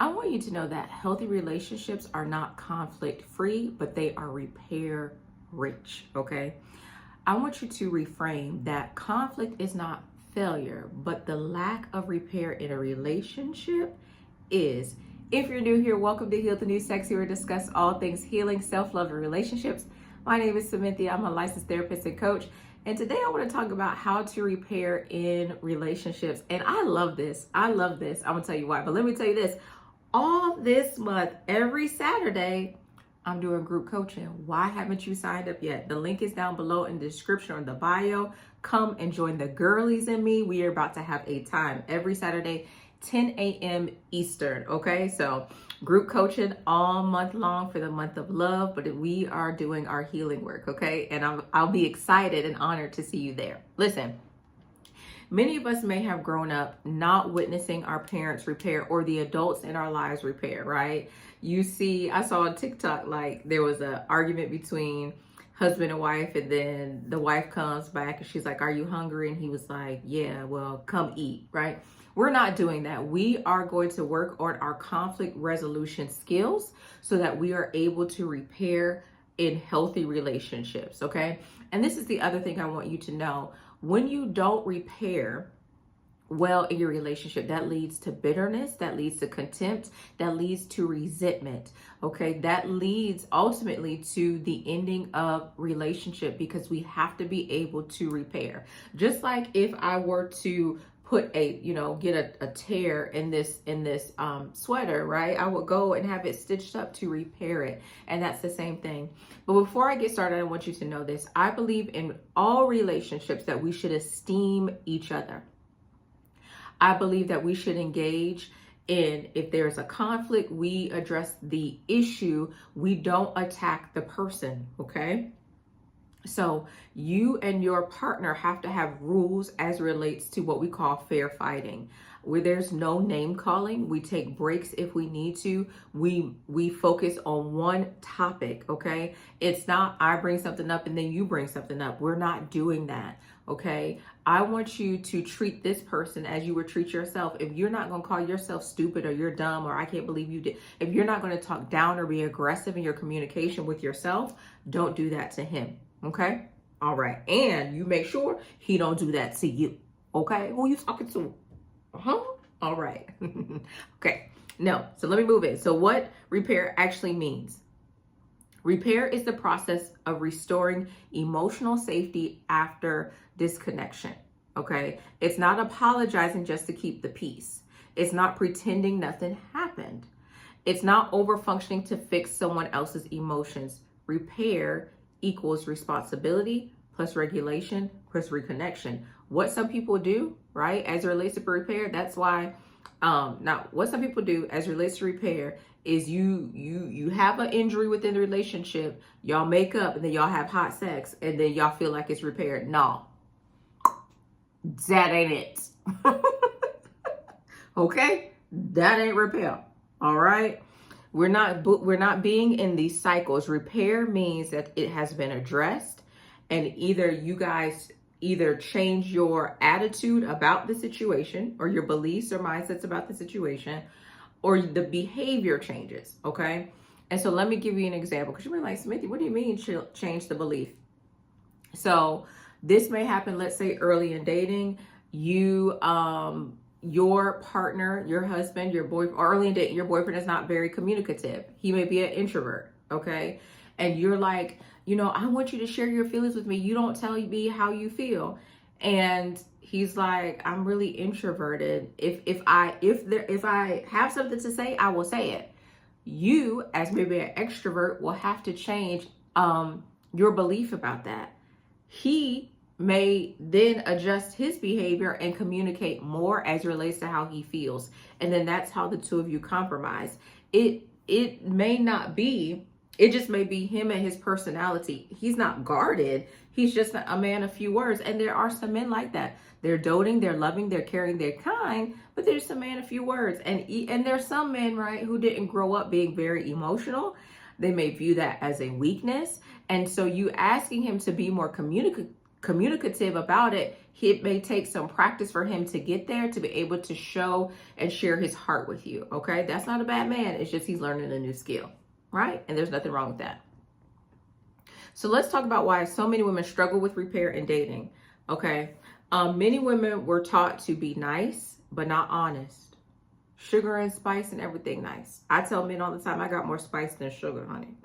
I want you to know that healthy relationships are not conflict free, but they are repair rich, okay? I want you to reframe that conflict is not failure, but the lack of repair in a relationship is. If you're new here, welcome to Heal the New Sexy, where we discuss all things healing, self-love, and relationships. My name is Samantha. I'm a licensed therapist and coach. And today I want to talk about how to repair in relationships. And I love this. I'm going to tell you why. But let me tell you this. All this month, every Saturday, I'm doing group coaching. Why haven't you signed up yet? The link is down below in the description or the bio. Come and join the girlies and me. We are about to have a time every Saturday, 10 a.m. Eastern. Okay, so group coaching all month long for the month of love, but we are doing our healing work. Okay, and I'll be excited and honored to see you there. Listen. Many of us may have grown up not witnessing our parents repair or the adults in our lives repair, right? You see, I saw on TikTok, like there was an argument between husband and wife, and then the wife comes back and she's like, "Are you hungry?" And he was like, "Yeah, well, come eat," right? We're not doing that. We are going to work on our conflict resolution skills so that we are able to repair in healthy relationships, okay? And this is the other thing I want you to know. When you don't repair well in your relationship, that leads to bitterness, that leads to contempt, that leads to resentment, okay? That leads ultimately to the ending of relationship, because we have to be able to repair. Just like if I were to put get a tear in this sweater, right? I would go and have it stitched up to repair it. And that's the same thing. But before I get started, I want you to know this. I believe in all relationships that we should esteem each other. I believe that we should engage in, if there's a conflict, we address the issue. We don't attack the person, okay? So you and your partner have to have rules as relates to what we call fair fighting, where there's no name calling. We take breaks if we need to. We focus on one topic, okay? It's not I bring something up and then you bring something up. We're not doing that, okay? I want you to treat this person as you would treat yourself. If you're not going to call yourself stupid or you're dumb or I can't believe you did, if you're not going to talk down or be aggressive in your communication with yourself, don't do that to him. Okay. All right. And you make sure he don't do that to you. Okay. Who you talking to? All right. Okay. No. So let me move in. So what repair actually means? Repair is the process of restoring emotional safety after disconnection. Okay. It's not apologizing just to keep the peace. It's not pretending nothing happened. It's not over functioning to fix someone else's emotions. Repair equals responsibility plus regulation plus reconnection. What some people do, right, as it relates to repair, that's why now what some people do as it relates to repair is you have an injury within the relationship, y'all make up and then y'all have hot sex and then y'all feel like it's repaired. No, that ain't it. Okay, that ain't repair. All right. We're not being in these cycles. Repair means that it has been addressed, and either you guys change your attitude about the situation or your beliefs or mindsets about the situation, or the behavior changes, okay? And so let me give you an example, because you're like, Smithy, what do you mean change the belief? So this may happen, let's say early in dating, your partner, your husband, your boyfriend, early in dating, your boyfriend is not very communicative. He may be an introvert, okay? And you're like, I want you to share your feelings with me. You don't tell me how you feel. And he's like, I'm really introverted. If I have something to say, I will say it. You, as maybe an extrovert, will have to change your belief about that. He may then adjust his behavior and communicate more as relates to how he feels. And then that's how the two of you compromise. It just may be him and his personality. He's not guarded. He's just a man of few words. And there are some men like that. They're doting, they're loving, they're caring, they're kind, but there's a man of few words. And there's some men, right, who didn't grow up being very emotional. They may view that as a weakness. And so you asking him to be more communicative about it, it may take some practice for him to get there, to be able to show and share his heart with you. Okay, that's not a bad man. It's just he's learning a new skill, right? And there's nothing wrong with that. So let's talk about why so many women struggle with repair in dating. Okay, many women were taught to be nice but not honest. Sugar and spice and everything nice. I tell men all the time, I got more spice than sugar, honey.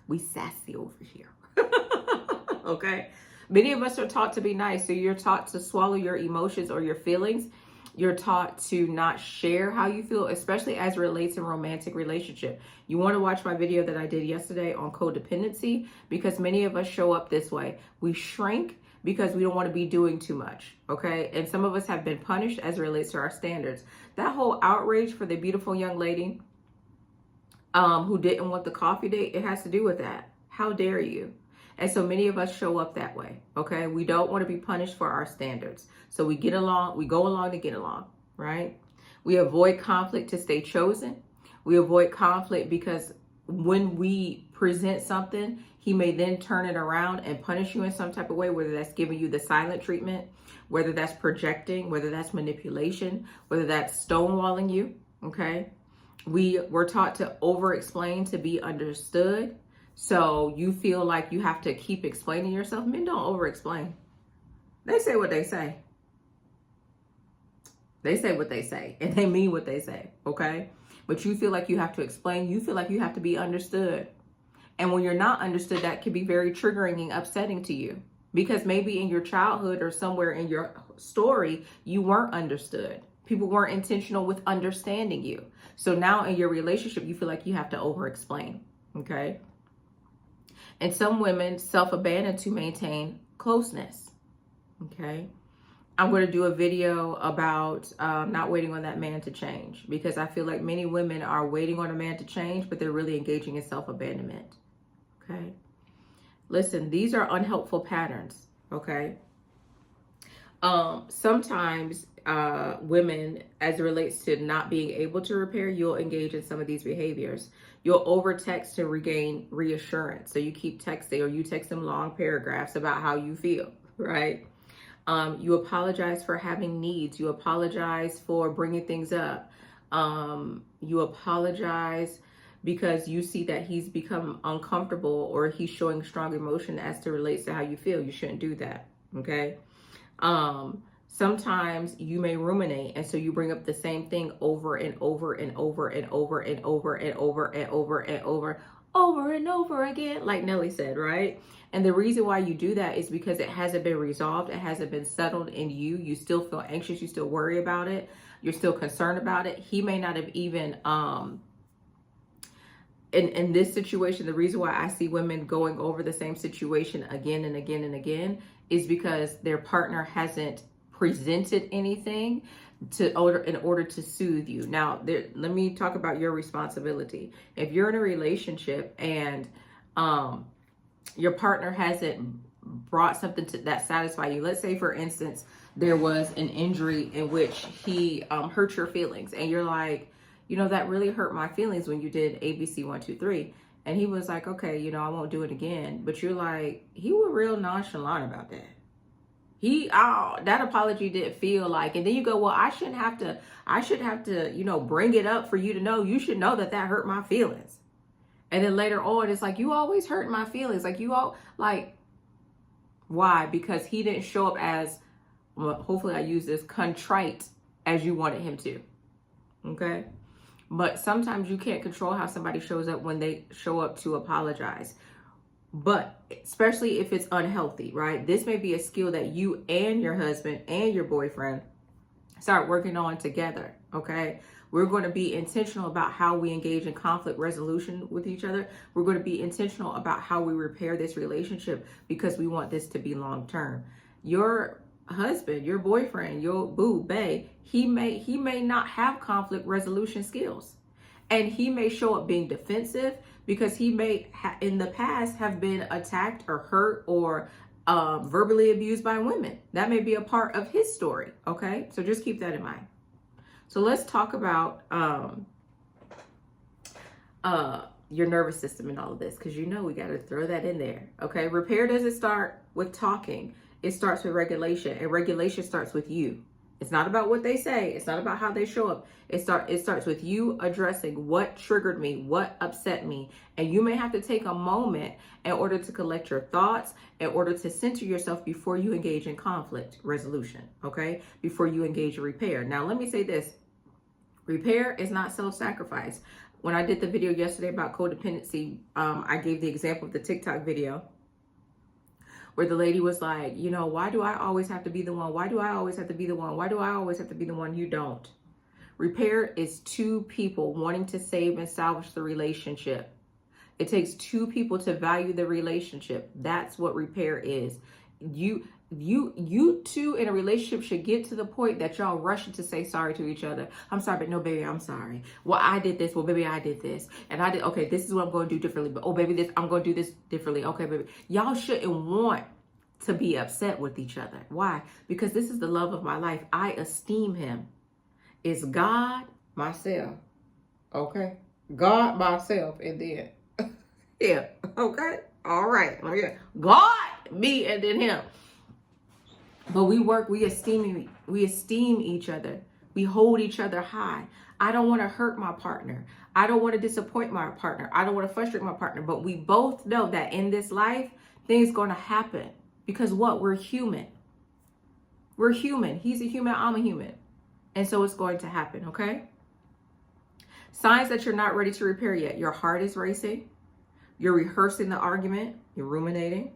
We sassy over here. Okay. Many of us are taught to be nice. So you're taught to swallow your emotions or your feelings. You're taught to not share how you feel, especially as it relates in romantic relationship. You want to watch my video that I did yesterday on codependency, because many of us show up this way. We shrink because we don't want to be doing too much. Okay. And some of us have been punished as it relates to our standards. That whole outrage for the beautiful young lady who didn't want the coffee date, it has to do with that. How dare you? And so many of us show up that way, okay? We don't want to be punished for our standards. So we get along, we go along to get along, right? We avoid conflict to stay chosen. We avoid conflict because when we present something, he may then turn it around and punish you in some type of way, whether that's giving you the silent treatment, whether that's projecting, whether that's manipulation, whether that's stonewalling you, okay? We were taught to over-explain to be understood. So you feel like you have to keep explaining yourself. Men don't over-explain. They say what they say. They say what they say, and they mean what they say, okay? But you feel like you have to explain. You feel like you have to be understood. And when you're not understood, that can be very triggering and upsetting to you. Because maybe in your childhood or somewhere in your story, you weren't understood. People weren't intentional with understanding you. So now in your relationship, you feel like you have to over-explain, okay? And some women self-abandon to maintain closeness, okay? I'm going to do a video about not waiting on that man to change, because I feel like many women are waiting on a man to change, but they're really engaging in self-abandonment, okay? Listen, these are unhelpful patterns, okay? Sometimes women, as it relates to not being able to repair, you'll engage in some of these behaviors. You'll over text to regain reassurance. So you keep texting, or you text them long paragraphs about how you feel, right? You apologize for having needs. You apologize for bringing things up. You apologize because you see that he's become uncomfortable, or he's showing strong emotion as to relates to how you feel. You shouldn't do that, okay? Sometimes you may ruminate, and so you bring up the same thing over and over and over and over and over and over and over and over and over again, like Nelly said, right? And the reason why you do that is because it hasn't been resolved. It hasn't been settled in you. You still feel anxious. You still worry about it. You're still concerned about it. He may not have even, in this situation, the reason why I see women going over the same situation again and again and again is because their partner hasn't presented anything in order to soothe you. Now, let me talk about your responsibility. If you're in a relationship and your partner hasn't brought something that satisfy you, let's say, for instance, there was an injury in which he hurt your feelings, and you're like, you know, that really hurt my feelings when you did ABC 1, 2, 3. And he was like, okay, you know, I won't do it again. But you're like, he was real nonchalant about that. That apology didn't feel like, and then you go, well, I should have to, you know, bring it up for you to know. You should know that hurt my feelings. And then later on, it's like, you always hurt my feelings. Why? Because he didn't show up as, well, hopefully I use this, contrite as you wanted him to. Okay. But sometimes you can't control how somebody shows up when they show up to apologize. But especially if it's unhealthy, right? This may be a skill that you and your husband and your boyfriend start working on together, okay? We're going to be intentional about how we engage in conflict resolution with each other. We're going to be intentional about how we repair this relationship, because we want this to be long-term. Your husband, your boyfriend, your boo, bae, he may not have conflict resolution skills. And he may show up being defensive because he may in the past have been attacked or hurt or verbally abused by women. That may be a part of his story, okay? So just keep that in mind. So let's talk about your nervous system and all of this, because we got to throw that in there. Okay, repair doesn't start with talking. It starts with regulation, and regulation starts with you. It's not about what they say. It's not about how they show up. It starts with you addressing what triggered me, what upset me. And you may have to take a moment in order to collect your thoughts, in order to center yourself before you engage in conflict resolution, okay? Before you engage in repair. Now, let me say this. Repair is not self-sacrifice. When I did the video yesterday about codependency, I gave the example of the TikTok video where the lady was like, why do I always have to be the one? Why do I always have to be the one? Why do I always have to be the one? You don't. Repair is two people wanting to save and salvage the relationship. It takes two people to value the relationship. That's what repair is. You two in a relationship should get to the point that y'all rushing to say sorry to each other. I'm sorry, but no, baby, I'm sorry. Well, I did this. Well, baby, I did this. And I did, okay, this is what I'm going to do differently. But, oh, baby, I'm going to do this differently. Okay, baby. Y'all shouldn't want to be upset with each other. Why? Because this is the love of my life. I esteem him. It's God, myself. Okay? God, myself, and then. Yeah. Okay? All right. Okay. God, me, and then him. But we esteem each other. We hold each other high. I don't want to hurt my partner. I don't want to disappoint my partner. I don't want to frustrate my partner. But we both know that in this life, things going to happen. Because what? We're human. We're human. He's a human. I'm a human. And so it's going to happen, okay? Signs that you're not ready to repair yet. Your heart is racing. You're rehearsing the argument. You're ruminating.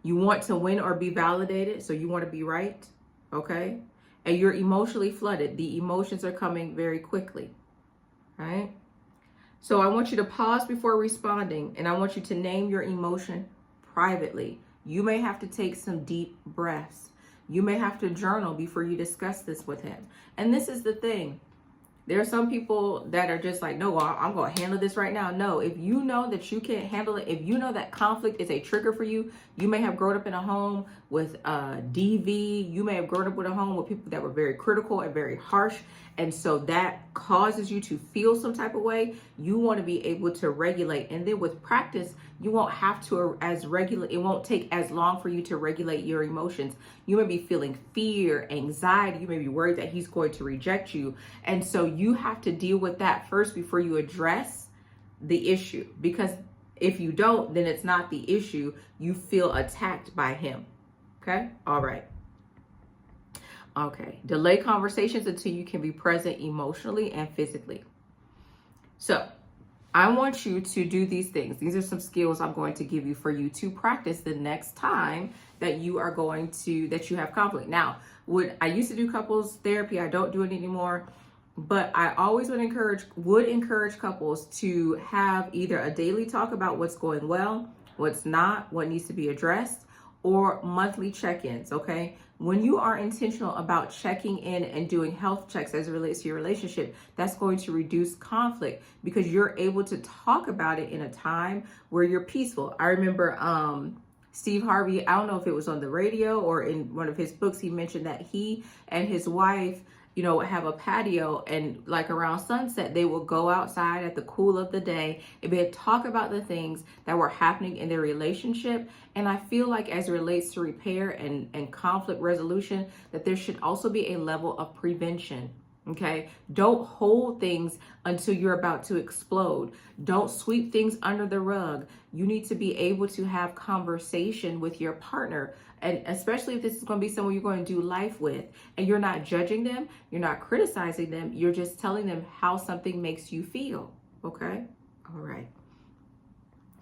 You want to win or be validated, so you want to be right, okay? And you're emotionally flooded. The emotions are coming very quickly, right? So I want you to pause before responding, and I want you to name your emotion privately. You may have to take some deep breaths. You may have to journal before you discuss this with him. And this is the thing. There are some people that are just like, no, I'm going to handle this right now. No, if you know that you can't handle it, if you know that conflict is a trigger for you, you may have grown up in a home with DV. You may have grown up with a home with people that were very critical and very harsh. And so that causes you to feel some type of way. You want to be able to regulate. And then with practice, you won't have to it won't take as long for you to regulate your emotions. You may be feeling fear, anxiety. You may be worried that he's going to reject you. And so you have to deal with that first before you address the issue. Because if you don't, then it's not the issue. You feel attacked by him. Okay? All right. Okay. Delay conversations until you can be present emotionally and physically. So I want you to do these things. These are some skills I'm going to give you for you to practice the next time that you have conflict. Now, I used to do couples therapy. I don't do it anymore, but I always would encourage couples to have either a daily talk about what's going well, what's not, what needs to be addressed, or monthly check-ins, okay? When you are intentional about checking in and doing health checks as it relates to your relationship, that's going to reduce conflict because you're able to talk about it in a time where you're peaceful. I remember Steve Harvey, I don't know if it was on the radio or in one of his books, he mentioned that he and his wife, have a patio, and like around sunset, they will go outside at the cool of the day and they'd talk about the things that were happening in their relationship. And I feel like as it relates to repair and conflict resolution, that there should also be a level of prevention. Okay. Don't hold things until you're about to explode. Don't sweep things under the rug. You need to be able to have conversation with your partner. And especially if this is going to be someone you're going to do life with, and you're not judging them, you're not criticizing them, you're just telling them how something makes you feel. Okay. All right.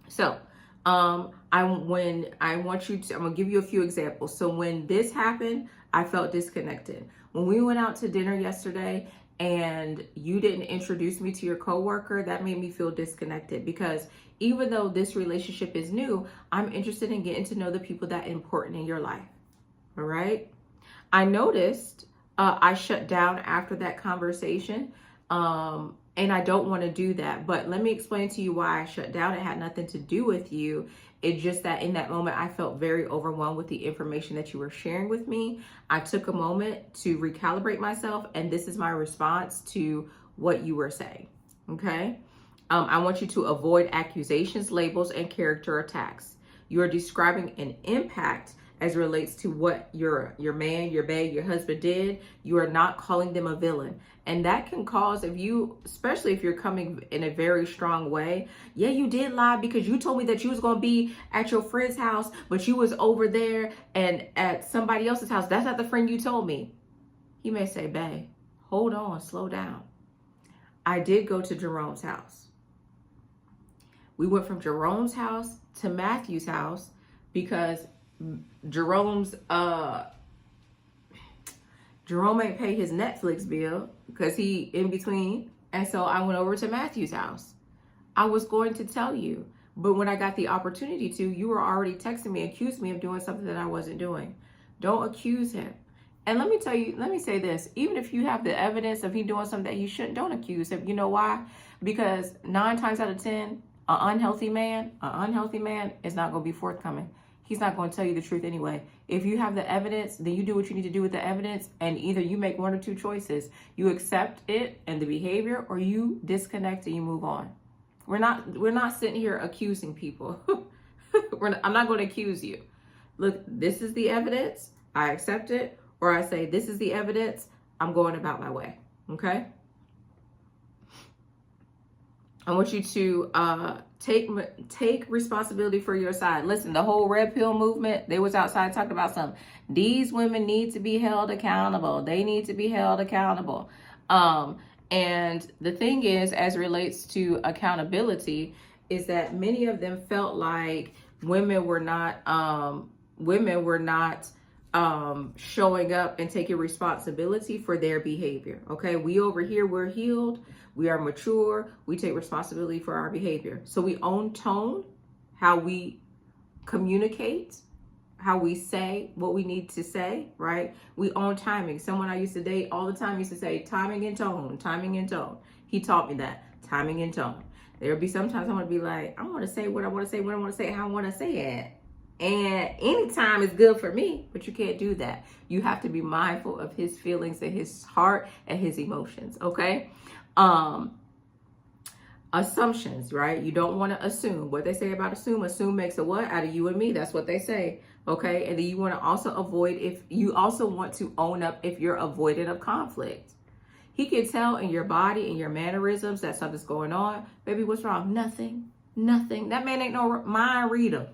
So, I'm going to give you a few examples. So when this happened, I felt disconnected. When we went out to dinner yesterday and you didn't introduce me to your coworker, that made me feel disconnected because even though this relationship is new, I'm interested in getting to know the people that are important in your life. All right. I noticed I shut down after that conversation. And I don't want to do that. But let me explain to you why I shut down. It had nothing to do with you. It's just that in that moment, I felt very overwhelmed with the information that you were sharing with me. I took a moment to recalibrate myself, and this is my response to what you were saying. Okay. I want you to avoid accusations, labels, and character attacks. You are describing an impact as it relates to what your man, your bae, your husband did. You are not calling them a villain. And that can cause, if you, especially if you're coming in a very strong way, yeah, you did lie because you told me that you was going to be at your friend's house, but you was over there and at somebody else's house. That's not the friend you told me. He may say, bae, hold on, slow down. I did go to Jerome's house. We went from Jerome's house to Matthew's house because Jerome's Jerome ain't pay his Netflix bill because he in between. And so I went over to Matthew's house. I was going to tell you, but when I got the opportunity to, you were already texting me, accused me of doing something that I wasn't doing. Don't accuse him. And let me tell you, let me say this, even if you have the evidence of he doing something that he shouldn't, don't accuse him. You know why? Because 9 times out of 10, an unhealthy man is not going to be forthcoming. He's not going to tell you the truth anyway. If you have the evidence, then you do what you need to do with the evidence, and either you make one or two choices. You accept it and the behavior, or you disconnect and you move on. We're not sitting here accusing people. I'm not going to accuse you. Look, this is the evidence. I accept it, or I say this is the evidence. I'm going about my way. Okay. I want you to take responsibility for your side. Listen, the whole red pill movement, they was outside talking about something. These women need to be held accountable. They need to be held accountable. And the thing is, as it relates to accountability, is that many of them felt like women were not showing up and taking responsibility for their behavior. Okay, we over here, we're healed. We are mature. We take responsibility for our behavior. So we own tone, how we communicate, how we say what we need to say, right? We own timing. Someone I used to date all the time used to say timing and tone, timing and tone. He taught me that, timing and tone. There'll be sometimes I'm going to be like, I want to say what I want to say, when I want to say it, how I want to say it. And anytime is good for me, but you can't do that. You have to be mindful of his feelings and his heart and his emotions, okay? Assumptions, right? You don't want to assume. What they say about assume makes a what out of you and me. That's what they say, okay? And then you want to also avoid, if you also want to own up if you're avoidant of conflict. He can tell in your body and your mannerisms that something's going on. Baby, what's wrong? Nothing. That man ain't no mind reader.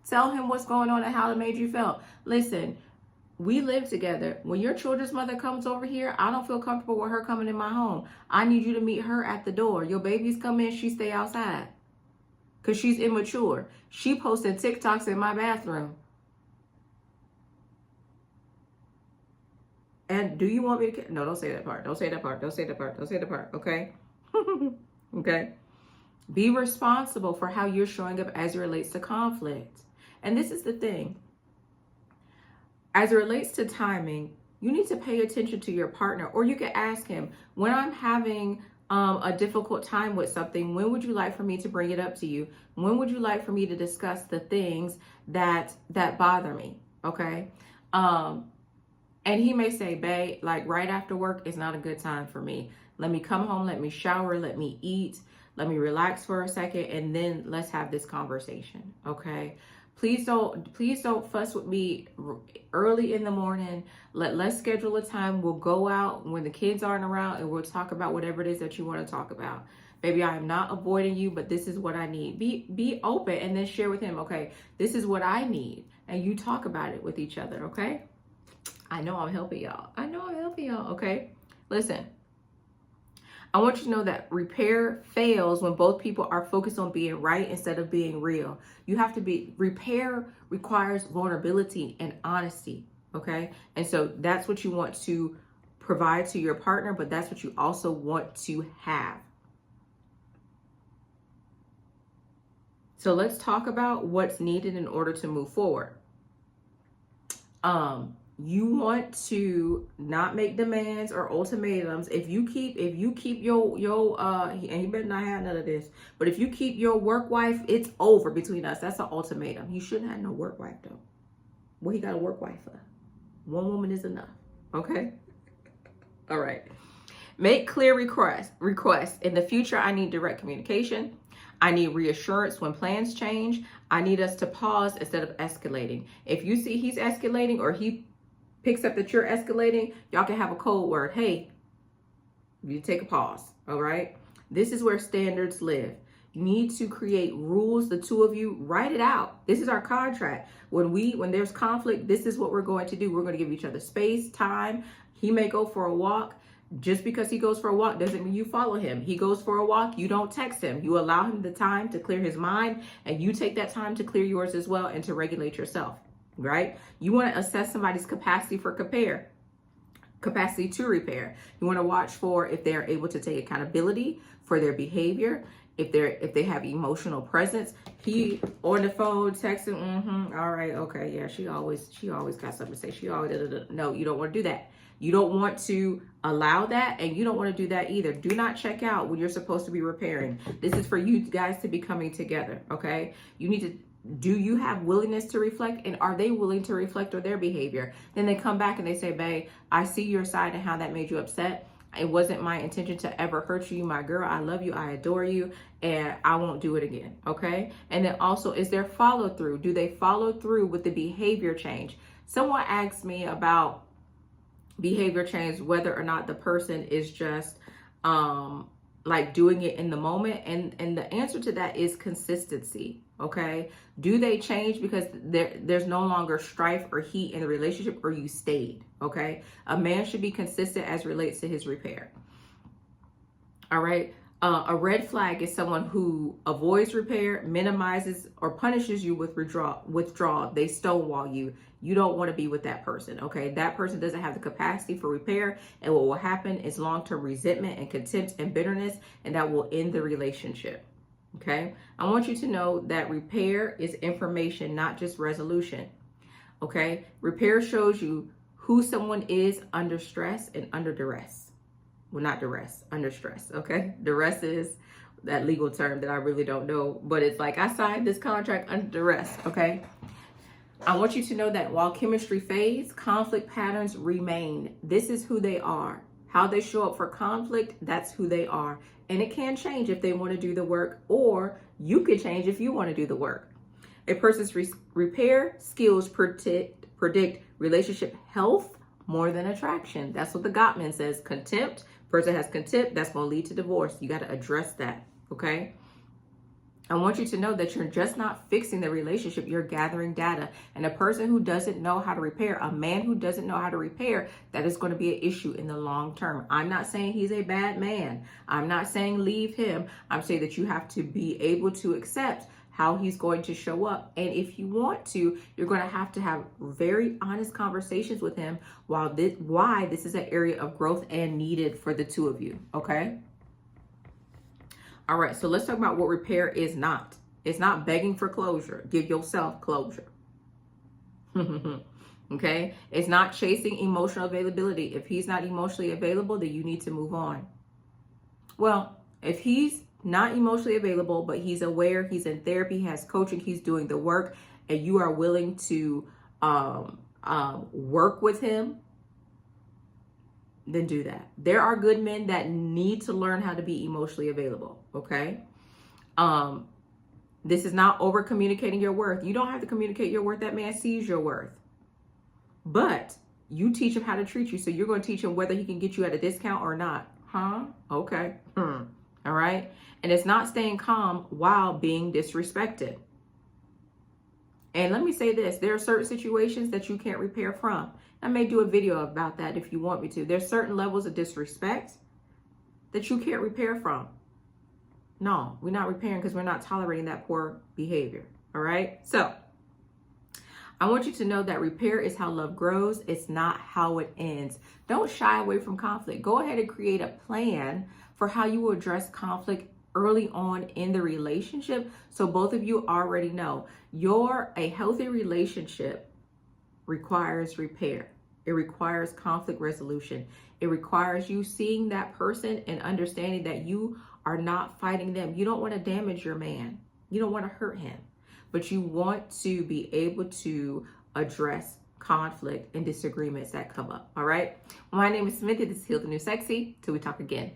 Tell him what's going on and how it made you feel. Listen, we live together. When your children's mother comes over here, I don't feel comfortable with her coming in my home. I need you to meet her at the door. Your babies come in, she stay outside. Because she's immature. She posted TikToks in my bathroom. And do you want me to... No, don't say that part. Don't say that part. Don't say that part. Don't say that part. Okay? Okay? Be responsible for how you're showing up as it relates to conflict. And this is the thing. As it relates to timing, you need to pay attention to your partner, or you can ask him, when I'm having a difficult time with something, when would you like for me to bring it up to you? When would you like for me to discuss the things that bother me? Okay. And he may say, babe, like right after work is not a good time for me. Let me come home, let me shower, let me eat, let me relax for a second, and then let's have this conversation. Okay. Please don't fuss with me early in the morning. Let's schedule a time. We'll go out when the kids aren't around and we'll talk about whatever it is that you want to talk about. Baby, I am not avoiding you, but this is what I need. Be open and then share with him, okay, this is what I need. And you talk about it with each other, okay? I know I'm helping y'all. Okay? Listen. I want you to know that repair fails when both people are focused on being right instead of being real. Repair requires vulnerability and honesty, okay? And so that's what you want to provide to your partner, but that's what you also want to have. So let's talk about what's needed in order to move forward. You want to not make demands or ultimatums. If you keep your and he better not have none of this, but if you keep your work wife, it's over between us. That's an ultimatum. You shouldn't have no work wife though. What he got a work wife for? One woman is enough. Okay. All right. Make clear requests. In the future, I need direct communication. I need reassurance when plans change. I need us to pause instead of escalating. If you see he's escalating or he picks up that you're escalating, y'all can have a code word. Hey, you take a pause, all right? This is where standards live. You need to create rules, the two of you, write it out. This is our contract. When there's conflict, this is what we're going to do. We're going to give each other space, time. He may go for a walk. Just because he goes for a walk doesn't mean you follow him. He goes for a walk, you don't text him. You allow him the time to clear his mind, and you take that time to clear yours as well and to regulate yourself, right? You want to assess somebody's capacity to repair. You want to watch for if they're able to take accountability for their behavior, if they have emotional presence. He on the phone texting, all right, okay, yeah, she always got something to say. She always No, you don't want to do that. You don't want to allow that, and you don't want to do that either. Do not check out when you're supposed to be repairing. This is for you guys to be coming together, okay? You need to, do you have willingness to reflect, and are they willing to reflect on their behavior? Then they come back and they say, babe, I see your side and how that made you upset. It wasn't my intention to ever hurt you, my girl. I love you, I adore you, and I won't do it again, okay? And then also, is there follow through? Do they follow through with the behavior change? Someone asked me about behavior change, whether or not the person is just like doing it in the moment, and the answer to that is consistency. Okay, do they change because there's no longer strife or heat in the relationship, or you stayed? Okay, a man should be consistent as relates to his repair. All right. A red flag is someone who avoids repair, minimizes, or punishes you with withdrawal. They stonewall you. You don't want to be with that person, okay? That person doesn't have the capacity for repair, and what will happen is long-term resentment and contempt and bitterness, and that will end the relationship, okay? I want you to know that repair is information, not just resolution, okay? Repair shows you who someone is under stress and under duress. Well, not duress, under stress, okay? Duress is that legal term that I really don't know, but it's like I signed this contract under duress, okay? I want you to know that while chemistry fades, conflict patterns remain. This is who they are. How they show up for conflict, that's who they are. And it can change if they want to do the work, or you can change if you want to do the work. A person's repair skills predict relationship health more than attraction. That's what the Gottman says. Contempt, person has contempt, that's going to lead to divorce. You got to address that, okay? I want you to know that you're just not fixing the relationship, you're gathering data. And a person who doesn't know how to repair, a man who doesn't know how to repair, that is going to be an issue in the long term. I'm not saying he's a bad man. I'm not saying leave him. I'm saying that you have to be able to accept how he's going to show up. And if you want to, you're going to have very honest conversations with him why this is an area of growth and needed for the two of you, okay? All right, so let's talk about what repair is not. It's not begging for closure. Give yourself closure. Okay? It's not chasing emotional availability. If he's not emotionally available, then you need to move on. Well, if he's not emotionally available, but he's aware, he's in therapy, he has coaching, he's doing the work, and you are willing to work with him, then do that. There are good men that need to learn how to be emotionally available, okay? This is not over communicating your worth. You don't have to communicate your worth. That man sees your worth. But you teach him how to treat you. So you're going to teach him whether he can get you at a discount or not. Huh? Okay. All right. And it's not staying calm while being disrespected. And let me say this. There are certain situations that you can't repair from. I may do a video about that if you want me to. There's certain levels of disrespect that you can't repair from. No, we're not repairing because we're not tolerating that poor behavior. All right. So I want you to know that repair is how love grows. It's not how it ends. Don't shy away from conflict. Go ahead and create a plan for how you will address conflict early on in the relationship. So both of you already know a healthy relationship requires repair. It requires conflict resolution. It requires you seeing that person and understanding that you are not fighting them. You don't want to damage your man. You don't want to hurt him, but you want to be able to address conflict and disagreements that come up. All right. My name is Samantha. This is Heal the New Sexy. Till we talk again.